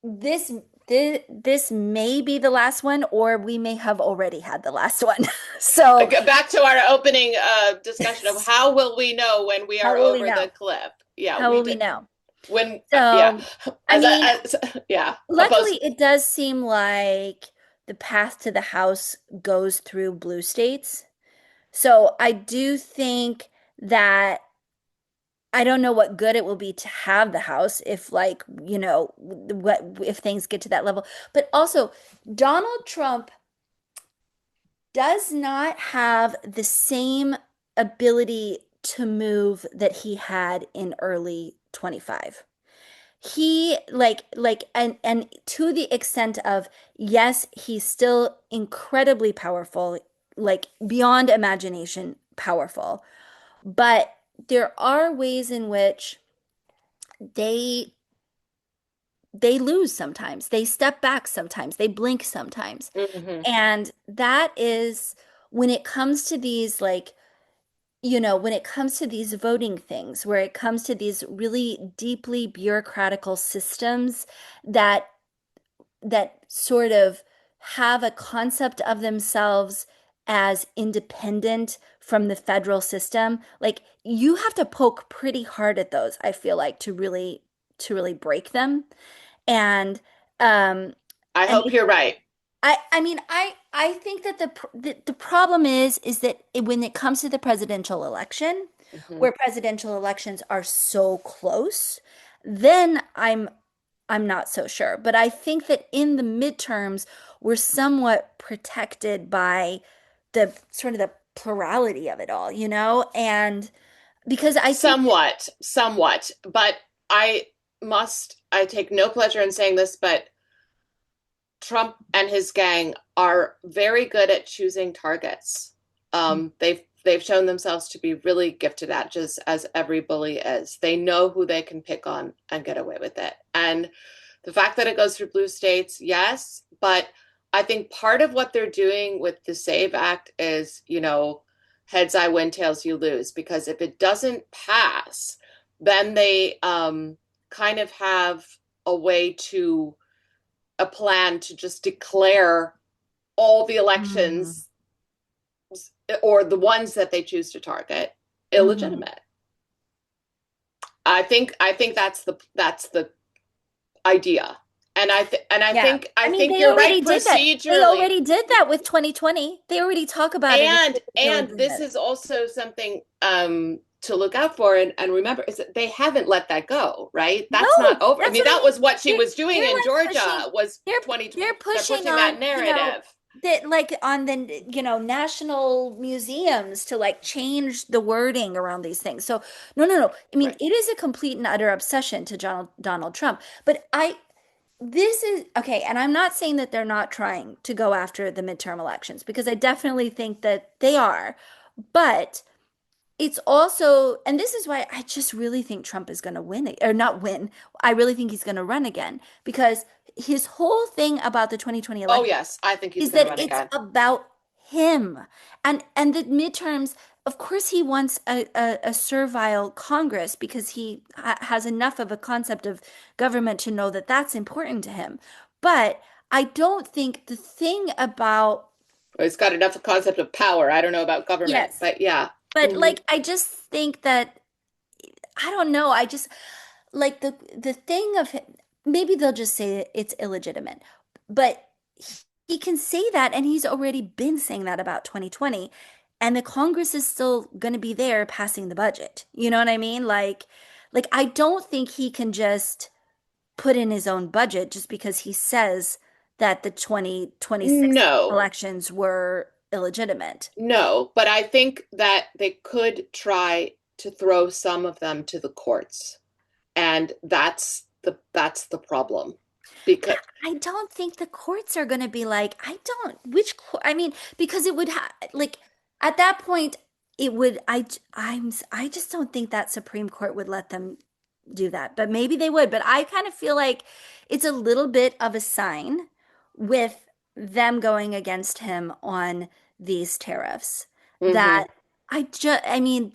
this, this may be the last one, or we may have already had the last one. So back to our opening discussion of how will we know when we how are will we over know? the cliff? Yeah, How we will we did. know? When yeah, So, I as a mean, yeah, luckily, opposed. it does seem like the path to the House goes through blue states. So I do think that I don't know what good it will be to have the House if, like, what if things get to that level. But also, Donald Trump does not have the same ability to move that he had in early 25. He and to the extent of, yes, he's still incredibly powerful, like beyond imagination powerful, but there are ways in which they they lose sometimes. They step back sometimes. They blink sometimes. Mhm. And that is when it comes to these when it comes to these voting things, where it comes to these really deeply bureaucratical systems that sort of have a concept of themselves as independent from the federal system, like you have to poke pretty hard at those, I feel like, to really break them. And um I and hope you're right. I mean, I think that the problem is that when it comes to the presidential election, Mhm. where presidential elections are so close, then I'm not so sure. But I think that in the midterms, we're somewhat protected by the sort of the plurality of it all, And because I think that, Somewhat, somewhat, but I take no pleasure in saying this, but Trump and his gang are very good at choosing targets. They've shown themselves to be really gifted at, just as every bully is. They know who they can pick on and get away with it. And the fact that it goes through blue states, yes, but I think part of what they're doing with the Save Act is, heads I win, tails you lose. Because if it doesn't pass, then they kind of have a way to a plan to just declare all the mm, elections or the ones that they choose to target mhm. illegitimate. I think that's the idea. Yeah. I I mean, think you're right They procedurally. already did that with 2020. They already talk about it as And this illegitimate. is also something to look out for and remember is that they haven't let that go, right? That's No, not over. I that's mean, what I that mean. was what she was doing They're in like Georgia was they're 2020. they're They're pushing pushing that on, narrative. that like on the, national museums to like change the wording around these things. So no, no, no. I mean, Right. it is a complete and utter obsession to Donald Trump. But this is okay, and I'm not saying that they're not trying to go after the midterm elections, because I definitely think that they are. But it's also, and this is why I just really think Trump is going to win it, or not win. I really think he's going to run again, because his whole thing about the 2020 Oh election yes, I think he's is going to that run it's again. about him. And the midterms, of course, he wants a servile Congress, because he has enough of a concept of government to know that that's important to him. But I don't think the thing about, He's got enough concept of power. I don't know about government, yes, but yeah. but Hmm. like I just think that, I don't know. I just like the thing of him, maybe they'll just say it's illegitimate, but he can say that, and he's already been saying that about 2020, and the Congress is still going to be there passing the budget. You know what I mean? Like I don't think he can just put in his own budget just because he says that the 2026 No, elections were illegitimate. no, but I think that they could try to throw some of them to the courts, and that's the problem. Because I don't think the courts are going to be like, I don't, which, I mean, because it would have, like, at that point, it would I just don't think that Supreme Court would let them do that. But maybe they would. But I kind of feel like it's a little bit of a sign with them going against him on these tariffs that Hmm. I mean,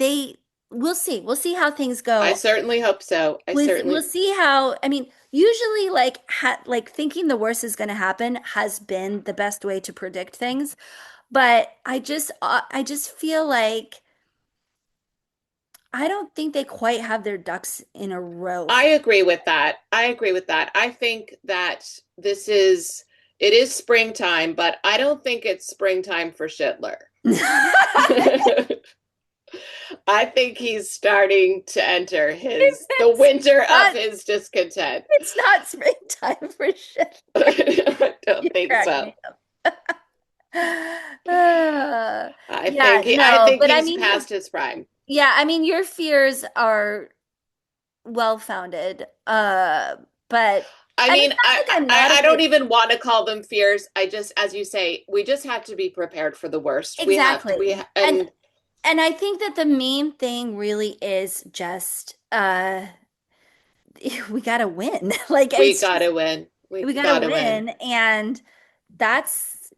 we'll see. We'll see how things I go. certainly hope so. I We'll certainly, see how, I mean, usually like thinking the worst is going to happen has been the best way to predict things. But I just feel like I don't think they quite have their ducks in a row. I agree with that. I agree with that. I think that it is springtime, but I don't think it's springtime for Shitler. I think he's starting to enter the It's winter of not, his discontent. it's not springtime for shit. I don't You think crack so. me up. Uh, yeah, I no, think but I he's mean, past his prime. yeah, I mean, your fears are well-founded. But, I and mean, it's not like I'm not a I don't bit, even want to call them fears. I just, as you say, we just have to be prepared for the worst. exactly. And And I think that the main thing really is just we gotta win. Like we it's just gotta win. We we gotta gotta win. win, and that's,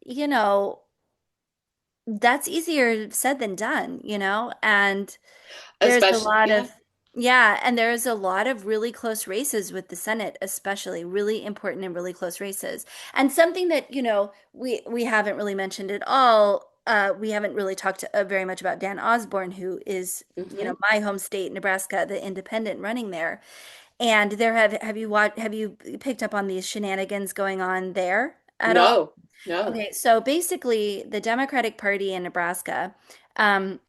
that's easier said than done, and there's a Especially, lot yeah. of, yeah, and there's a lot of really close races with the Senate, especially really important and really close races. And something that, we haven't really mentioned at all, we haven't really talked very much about Dan Osborne, who is, Hmm. my home state, Nebraska, the independent running there. And have you picked up on these shenanigans going on there at all? No, no. Okay, so basically the Democratic Party in Nebraska, um,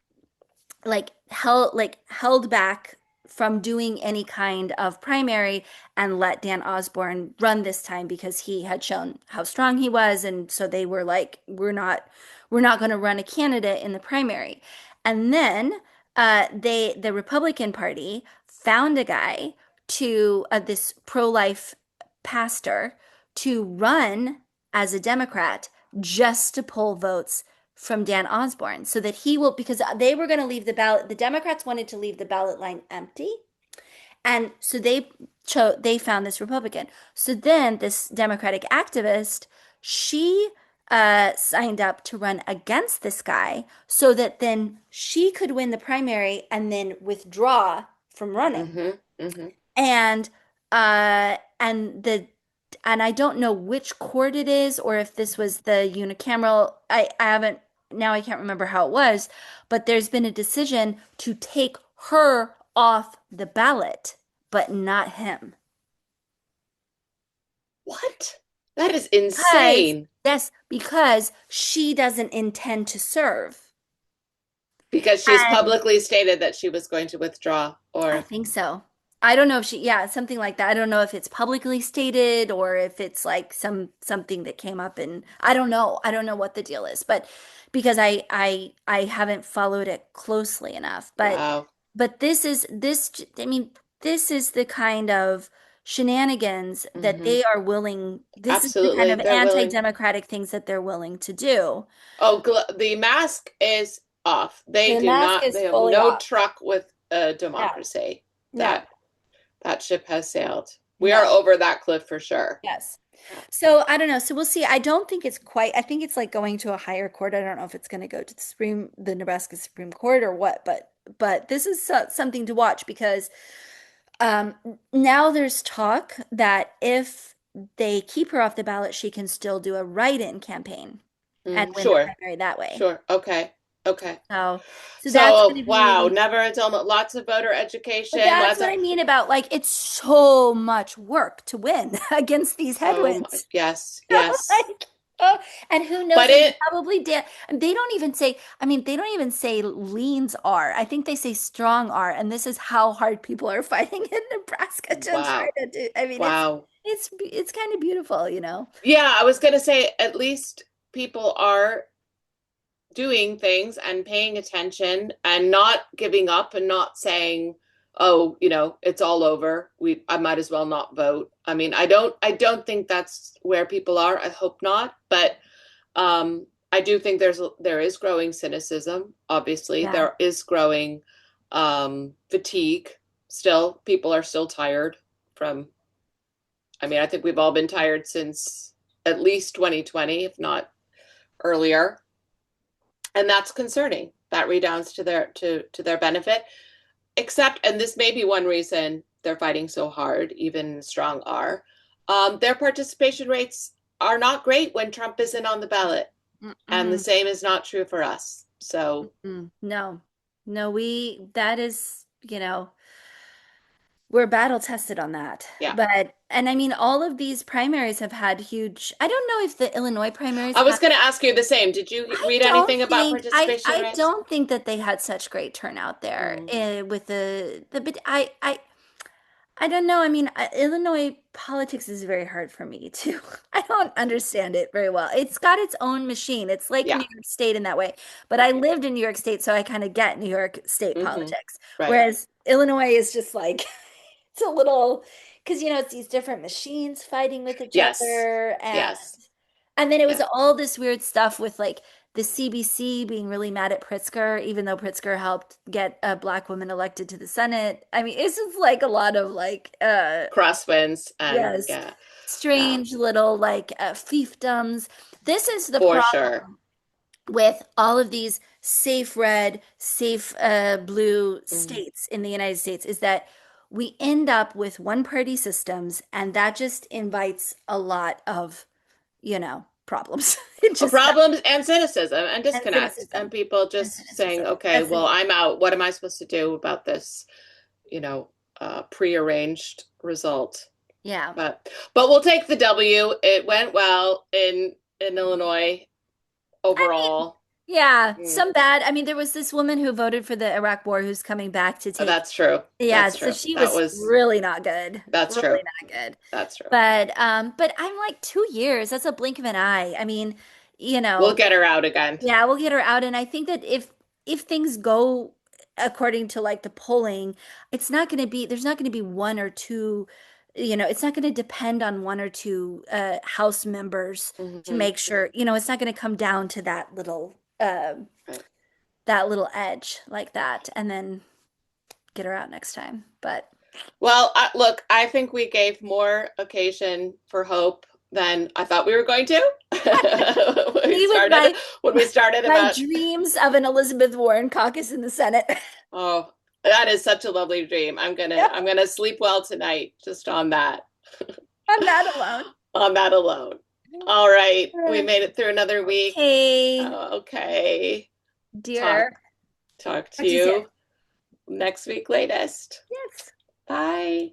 held back from doing any kind of primary and let Dan Osborne run this time because he had shown how strong he was, and so they were like, we're not going to run a candidate in the primary. And then the Republican Party found a guy to this pro-life pastor to run as a Democrat just to pull votes from Dan Osborne so that he will, because they were going to leave the ballot, the Democrats wanted to leave the ballot line empty. And so they found this Republican. So then this Democratic activist, she signed up to run against this guy so that then she could win the primary and then withdraw from running. Hmm. Hmm. And and I don't know which court it is or if this was the unicameral. I haven't, now I can't remember how it was, but there's been a decision to take her off the ballot, but not him. What? That is Because, insane. yes, because she doesn't intend to serve. Because she's And publicly stated that she was going to withdraw, I or think so. I don't know if yeah, something like that. I don't know if it's publicly stated or if it's like something that came up, and I don't know. I don't know what the deal is, but because I haven't followed it closely enough. wow. But I mean, this is the kind of shenanigans that Hmm. they are willing, this is the kind Absolutely. of They're willing. anti-democratic things that they're willing to do. Oh, the mask is off. The mask They is have fully no off. truck with No, democracy. no, That that ship has sailed. We are no. over that cliff for sure. Yes. Yeah. So I don't know. So we'll see. I don't think it's quite, I think it's like going to a higher court. I don't know if it's going to go to the Nebraska Supreme Court or what, but this is something to watch because um now there's talk that if they keep her off the ballot, she can still do a write-in campaign and Mm, win the sure. primary that way. Sure. Okay. Okay. So that's going So, to wow, be, never a dull moment. Lots of voter but education. that's Lots what of I mean about like it's so much work to win against these oh my, headwinds. yes, yes. Like, oh, and who knows? But And it probably and they don't even say, I mean, they don't even say leans are. I think they say strong are. And this is how hard people are fighting in Nebraska to try wow. to do. I mean, Wow. it's kind of beautiful, you know? Yeah, I was gonna say at least people are doing things and paying attention and not giving up and not saying, "Oh, it's all over. I might as well not vote." I mean, I don't think that's where people are. I hope not, but I do think there is growing cynicism. Obviously, Yeah. there is growing fatigue. Still, people are still tired from. I mean, I think we've all been tired since at least 2020, if not earlier, and that's concerning. That redounds to their benefit. Except, and this may be one reason they're fighting so hard, even strong R. Their participation rates are not great when Trump isn't on the ballot, and the Mm-mm. same is not true for us. So, No, no, that is, we're battle tested on that. yeah. And I mean, all of these primaries have had huge, I don't know if the Illinois primaries I was had, going to ask you the same. Did you read anything about participation I rates? don't think that they had such great turnout there Mm. with but I don't know. I mean, Illinois politics is very hard for me too. I don't understand it very well. It's got its own machine. It's like Yeah, New York State in that way. But I right. lived in New York State, so I kind of get New York State Hmm. politics. Right. Whereas Illinois is just like it's a little because it's these different machines fighting with each Yes. other Yes. and then it was Yeah. all this weird stuff with like the CBC being really mad at Pritzker, even though Pritzker helped get a black woman elected to the Senate. I mean, it's just like a lot of like, Crosswinds and yes, yeah, yeah, strange little like fiefdoms. This is the for sure. problem with all of these safe red, safe blue Mm. states in the United States is that we end up with one party systems, and that just invites a lot of problems. It just does. Problems and cynicism and And disconnect and cynicism. people And just saying, cynicism. okay, That's the well, name. I'm out. What am I supposed to do about this, you know, prearranged result? Yeah. But we'll take the W. It went well in Illinois I mean, overall. yeah, Mm. some bad. I mean, there was this woman who voted for the Iraq war who's coming back to take. That's true. Yeah, That's so true. she That was was really not good. that's true. Really not good. That's true. But I'm like 2 years. That's a blink of an eye. I mean, you We'll know, get her out again. yeah, we'll get her out. And I think that if things go according to like the polling, there's not going to be one or two, it's not going to depend on one or two House members to Hmm. make sure, it's not going to come down to Right. that little edge like that, and then get her out next time. But Well, look, I think we gave more occasion for hope than I thought we were going to. when we me with started, when we started my about, dreams of an Elizabeth Warren caucus in the Senate. oh, that is such a lovely dream. Yep, I'm gonna sleep well tonight just I'm not alone. on that alone. All right, we made it through another week. Okay, Okay, talk dear. talk to Talk to you soon. you next week latest. Yes. Bye.